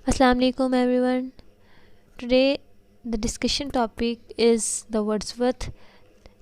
Assalamu alaikum everyone. Today the discussion topic is the Wordsworth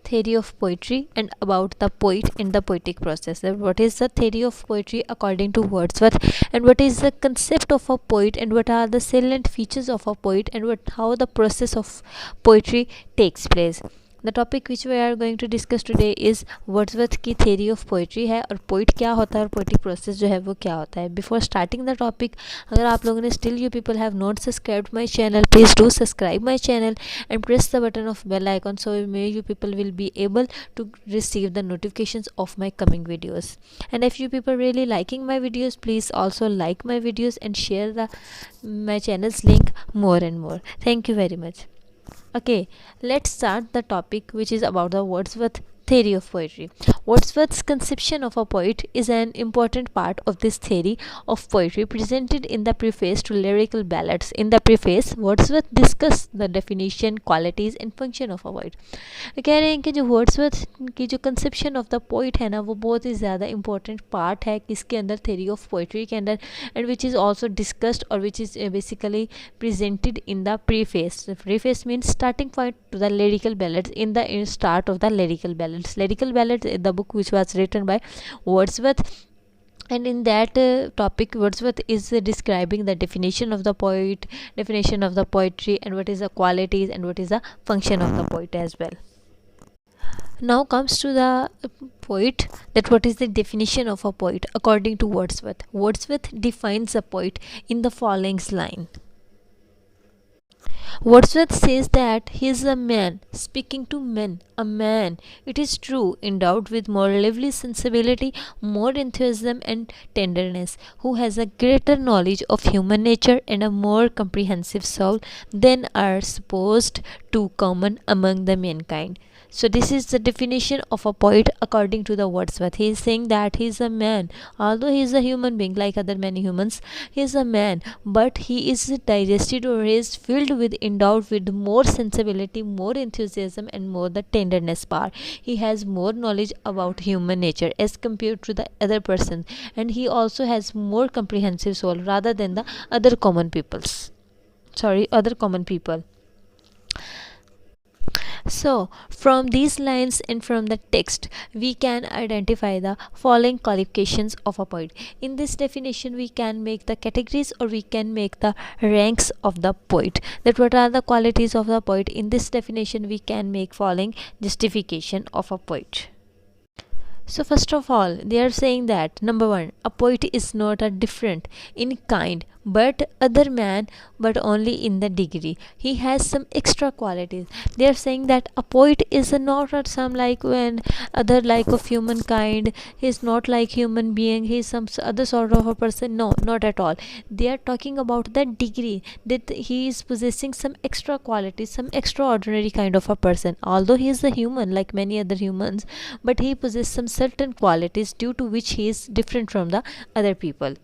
theory of poetry and about the poet and the poetic process. What is the theory of poetry according to Wordsworth, and what is the concept of a poet, and what are the salient features of a poet, and how the process of poetry takes place. The topic which we are going to discuss today is Wordsworth की theory of poetry है और poet क्या होता है और poetic process जो है वो क्या होता है. Before starting the topic, अगर आप लोगों ने still you people have not subscribed my channel, please do subscribe my channel and press the button of bell icon so you people will be able to receive the notifications of my coming videos. And if you people really liking my videos, please also like my videos and share my channel's link more and more. Thank you very much. Okay, let's start the topic which is about the Wordsworth theory of poetry. Wordsworth's conception of a poet is an important part of this theory of poetry presented in the preface to Lyrical Ballads. In the preface, Wordsworth discussed the definition, qualities and function of a poet. कह रहे हैं कि जो Wordsworth की जो conception of the poet है ना वो बहुत ही ज़्यादा इंपॉर्टेंट पार्ट है किसके अंदर थ्योरी ऑफ पोइट्री के अंदर and which is also discussed और which is basically presented in the preface. The preface means starting point to the lyrical ballads. In the start of the lyrical ballads, lyrical ballads is the book which was written by Wordsworth, and in that topic Wordsworth is describing the definition of the poet, definition of the poetry, and what is the qualities and what is the function of the poet as well. Now comes to the poet, that what is the definition of a poet according to Wordsworth. Wordsworth defines a poet in the following line. Wordsworth says that he is a man speaking to men, a man, it is true, endowed with more lively sensibility, more enthusiasm and tenderness, who has a greater knowledge of human nature and a more comprehensive soul than are supposed to common among the mankind. So this is the definition of a poet according to the Wordsworth. He is saying that he is a man, although he is a human being like other many humans, he is a man, but he is digested or is filled with, endowed with more sensibility, more enthusiasm and more the tenderness power. He has more knowledge about human nature as compared to the other person, and he also has more comprehensive soul rather than the other common people. So, from these lines and from the text, we can identify the following qualifications of a poet. In this definition, we can make the categories or we can make the ranks of the poet. That what are the qualities of the poet? In this definition, we can make following justification of a poet. So first of all, they are saying that number one, a poet is not a different in kind but other man, but only in the degree. He has some extra qualities. They are saying that a poet is not some like when other like of humankind. He is not like human being. He is some other sort of a person. No, not at all. They are talking about the degree that he is possessing some extra qualities, some extraordinary kind of a person. Although he is a human like many other humans, but he possesses some certain qualities due to which he is different from the other people.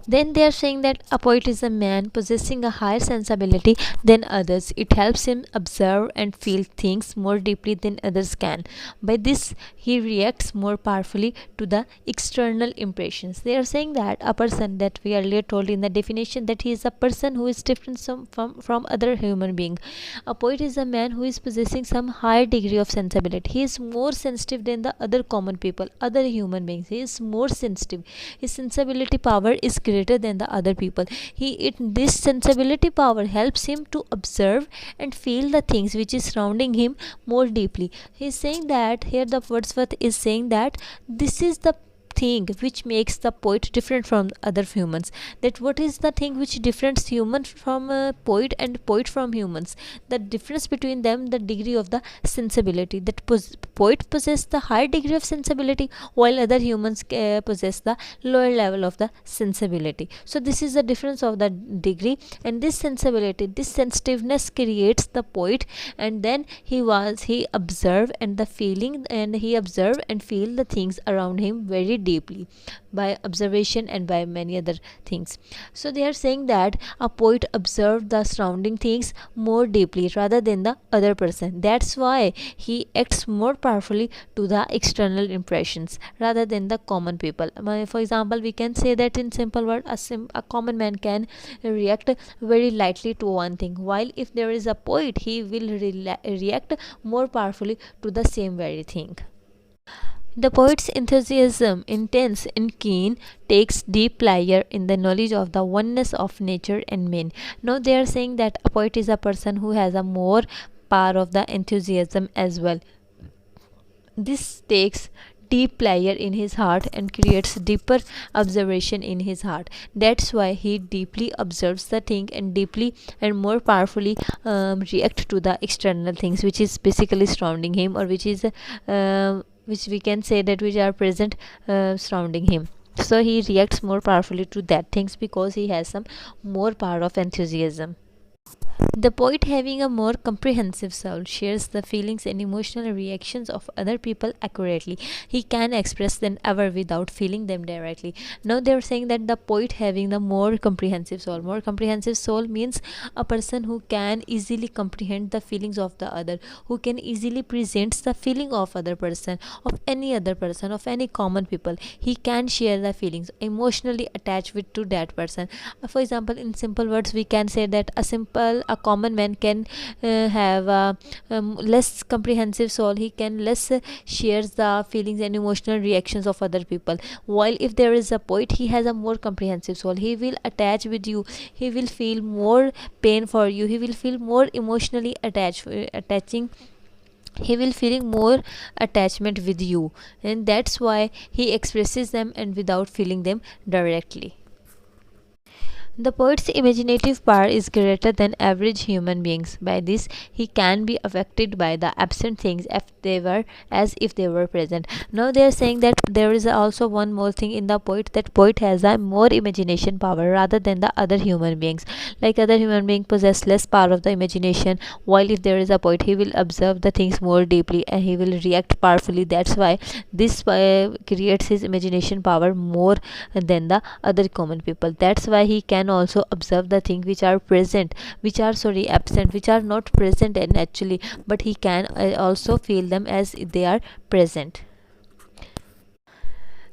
Then they are saying that a poet is a man possessing a higher sensibility than others. It helps him observe and feel things more deeply than others can. By this, he reacts more powerfully to the external impressions. They are saying that a person, that we earlier told in the definition, that he is a person who is different from other human being. A poet is a man who is possessing some higher degree of sensibility. He is more sensitive than the other common people, other human beings. He is more sensitive. His sensibility power is greater than the other people. This sensibility power helps him to observe and feel the things which is surrounding him more deeply. He is saying that here the Wordsworth is saying that this is the thing which makes the poet different from other humans. That what is the thing which differentiates human from poet and poet from humans? The difference between them, the degree of the sensibility. That poet possess the higher degree of sensibility while other humans possess the lower level of the sensibility. So this is the difference of the degree, and this sensibility, this sensitiveness creates the poet, and then he observe and the feeling, and he observe and feel the things around him very deeply by observation and by many other things. So they are saying that a poet observed the surrounding things more deeply rather than the other person. That's why he acts more powerfully to the external impressions rather than the common people. For example, we can say that in simple word, a common man can react very lightly to one thing, while if there is a poet, he will react more powerfully to the same very thing. The poet's enthusiasm, intense and keen, takes deep pleasure in the knowledge of the oneness of nature and men. Now they are saying that a poet is a person who has a more power of the enthusiasm as well. This takes deep pleasure in his heart and creates deeper observation in his heart. That's why he deeply observes the thing and deeply and more powerfully react to the external things which is basically surrounding him, or which we can say that which are present surrounding him. So he reacts more powerfully to that things because he has some more power of enthusiasm. The poet, having a more comprehensive soul, shares the feelings and emotional reactions of other people accurately. He can express them ever without feeling them directly. Now they are saying that the poet having the more comprehensive soul. More comprehensive soul means a person who can easily comprehend the feelings of the other, who can easily present the feeling of other person, of any common people. He can share the feelings, emotionally attached with to that person. For example, in simple words, we can say that a common man can have a less comprehensive soul. He can less shares the feelings and emotional reactions of other people, while if there is a poet, he has a more comprehensive soul. He will attach with you, he will feel more pain for you, he will feel more emotionally attaching, he will feeling more attachment with you, and that's why he expresses them and without feeling them directly. The poet's imaginative power is greater than average human beings. By this, he can be affected by the absent things as if they were present. Now they are saying that there is also one more thing in the poet, that poet has a more imagination power rather than the other human beings. Like other human beings possess less power of the imagination, while if there is a poet, he will observe the things more deeply and he will react powerfully. That's why this creates his imagination power more than the other common people. That's why he can also observe the things which are present, which are sorry absent, which are not present and actually, but he can also feel them as they are present.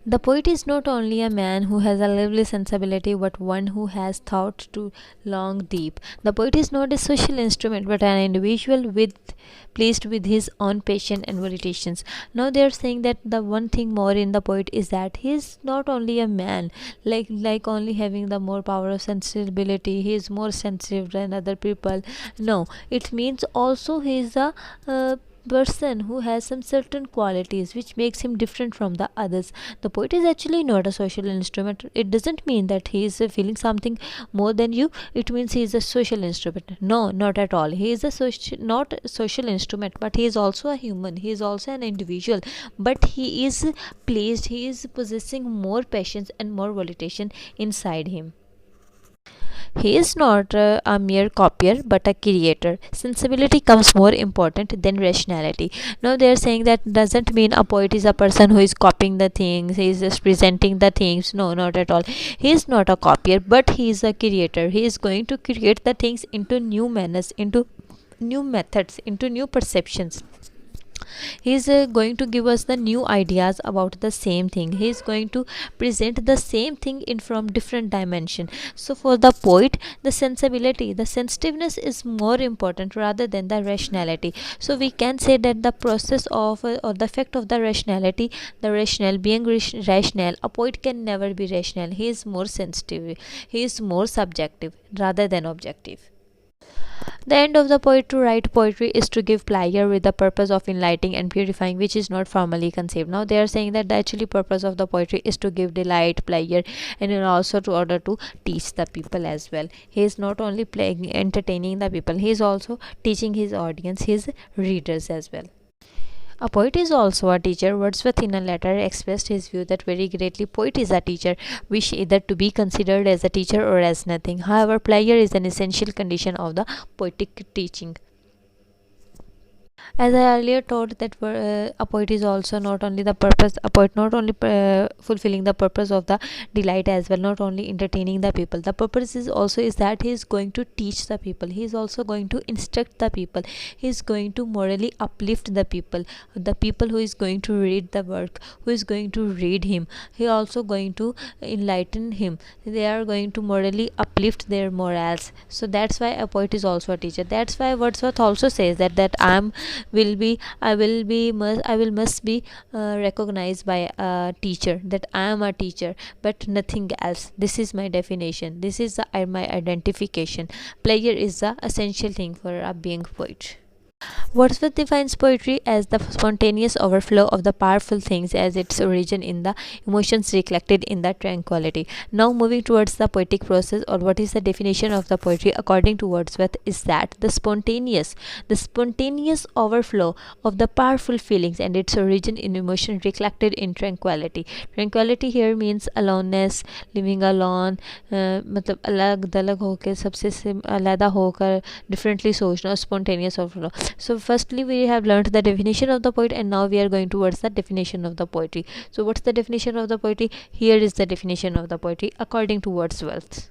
The poet is not only a man who has a lively sensibility, but one who has thought to long deep. The poet is not a social instrument, but an individual pleased with his own passion and meditations. Now they are saying that the one thing more in the poet is that he is not only a man, like only having the more power of sensibility. He is more sensitive than other people. No, it means also he is a person who has some certain qualities which makes him different from the others. The poet is actually not a social instrument. It doesn't mean that he is feeling something more than you. It means he is a social instrument. No, not at all. He is a not a social instrument, but he is also a human. He is also an individual, but he is placed. He is possessing more passions and more volition inside him. He is not a mere copier but a creator. Sensibility comes more important than rationality. Now they are saying that doesn't mean a poet is a person who is copying the things, he is just presenting the things. No, not at all. He is not a copier, but he is a creator. He is going to create the things into new manners, into new methods, into new perceptions. He is going to give us the new ideas about the same thing. He is going to present the same thing in from different dimension. So for the poet, the sensibility, the sensitiveness is more important rather than the rationality. So we can say that the process of or the effect of the rationality, the rational being rational, a poet can never be rational. He is more sensitive, he is more subjective rather than objective. The end of the poet to write poetry is to give pleasure with the purpose of enlightening and purifying, which is not formally conceived. Now they are saying that the actually purpose of the poetry is to give delight, pleasure, and in also to order to teach the people as well. He is not only playing entertaining the people, he is also teaching his audience, his readers as well. A poet is also a teacher. Wordsworth in a letter expressed his view that very greatly poet is a teacher, wish either to be considered as a teacher or as nothing. However, pleasure is an essential condition of the poetic teaching. As I earlier taught that a poet is also not only the purpose, a poet not only fulfilling the purpose of the delight as well, not only entertaining the people. The purpose is also is that he is going to teach the people. He is also going to instruct the people. He is going to morally uplift the people who is going to read the work, who is going to read him. He also going to enlighten him. They are going to morally uplift their morals. So that's why a poet is also a teacher. That's why Wordsworth also says that I will must be recognized by a teacher, that I am a teacher but nothing else. This is my definition, this is my identification. Player is the essential thing for a being poet. Wordsworth defines poetry as the spontaneous overflow of the powerful things as its origin in the emotions reflected in the tranquility. Now moving towards the poetic process, or what is the definition of the poetry according to Wordsworth, is that the spontaneous overflow of the powerful feelings and its origin in emotion reflected in tranquility. Tranquility here means aloneness, living alone, मतलब अलग दलग होकर सबसे अलग होकर differently सोचना, spontaneous overflow. So firstly we have learned the definition of the poet, and now we are going towards the definition of the poetry. So what's the definition of the poetry? Here is the definition of the poetry according to Wordsworth.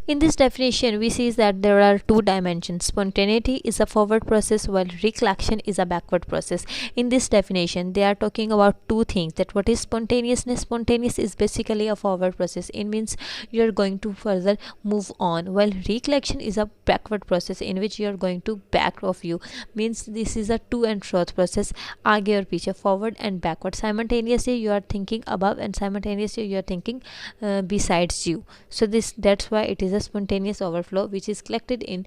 In this definition, we see that there are two dimensions. Spontaneity is a forward process while recollection is a backward process. In this definition, they are talking about two things. That what is spontaneousness? Spontaneous is basically a forward process. It means you are going to further move on, while recollection is a backward process in which you are going to back of you. Means this is a to and fro process. आगे और पीछे, forward and backward. Simultaneously you are thinking above and simultaneously you are thinking besides you. So that's why it is a spontaneous overflow which is collected in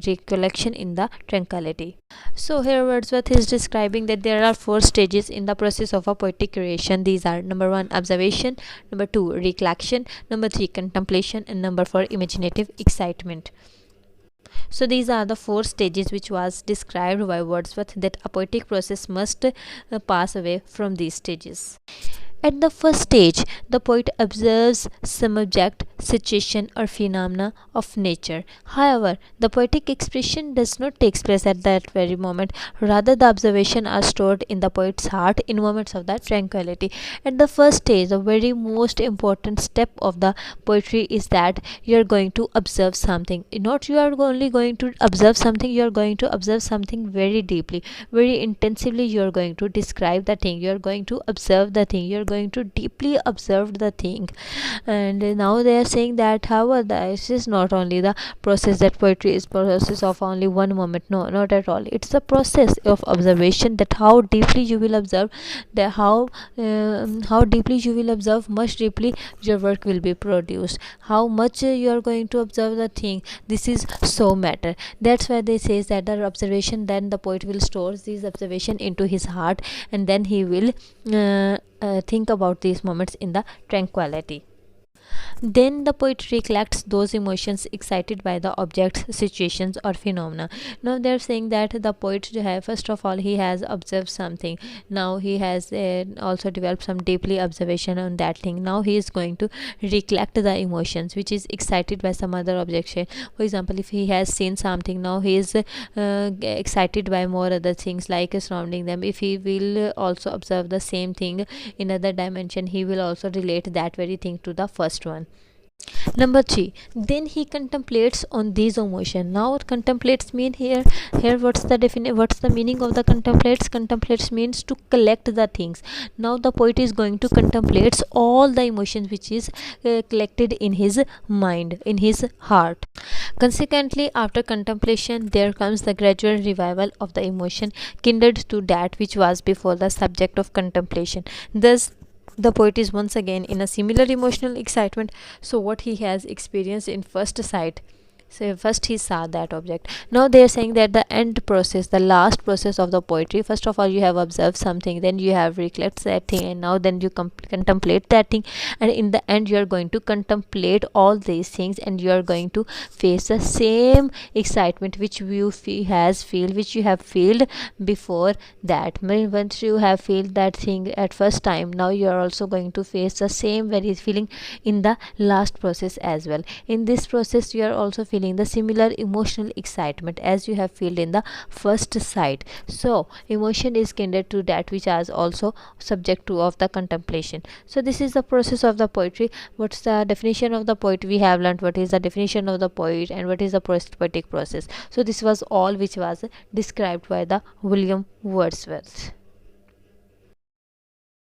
recollection in the tranquility. So here Wordsworth is describing that there are four stages in the process of a poetic creation. These are: number 1, observation; number 2, recollection; number 3, contemplation; and number 4, imaginative excitement. So these are the four stages which was described by Wordsworth, that a poetic process must pass away from these stages. At the first stage, the poet observes some object, situation, or phenomena of nature. However, the poetic expression does not take place at that very moment. Rather, the observations are stored in the poet's heart in moments of the tranquility. At the first stage, the very most important step of the poetry is that you are going to observe something. Not you are only going to observe something, you are going to observe something very deeply, very intensively. You are going to describe the thing, you are going to observe the thing, you are going to deeply observe the thing. And now they are saying that however this is not only the process, that poetry is process of only one moment. No, not at all. It's a process of observation, that how deeply you will observe, that how deeply you will observe, much deeply your work will be produced. How much you are going to observe the thing, this is so matter. That's why they say that the observation, then the poet will store these observation into his heart, and then he will think about these moments in the tranquility. Then the poet recollects those emotions excited by the objects, situations, or phenomena. Now they are saying that the poet, first of all, he has observed something. Now he has also developed some deeply observation on that thing. Now he is going to recollect the emotions which is excited by some other object. For example, if he has seen something, now he is excited by more other things like surrounding them. If he will also observe the same thing in other dimension, he will also relate that very thing to the first one. Number 3, then he contemplates on these emotions. Now contemplates mean here what's the meaning of the contemplates? Contemplates means to collect the things. Now the poet is going to contemplate all the emotions which is collected in his mind, in his heart. Consequently, after contemplation, there comes the gradual revival of the emotion kindred to that which was before the subject of contemplation. Thus the poet is once again in a similar emotional excitement. So what he has experienced in first sight, so first he saw that object. Now they are saying that the end process, the last process of the poetry, first of all you have observed something, then you have recollected that thing, and now then you contemplate that thing, and in the end you are going to contemplate all these things, and you are going to face the same excitement which you which you have felt before that. Once you have felt that thing at first time, now you are also going to face the same very feeling in the last process as well. In this process you are also feeling feeling the similar emotional excitement as you have felt in the first sight. So emotion is kindred to that which is also subject to of the contemplation. So this is the process of the poetry. What's the definition of the poet? We have learned what is the definition of the poet and what is the poetic process. So this was all which was described by the William Wordsworth.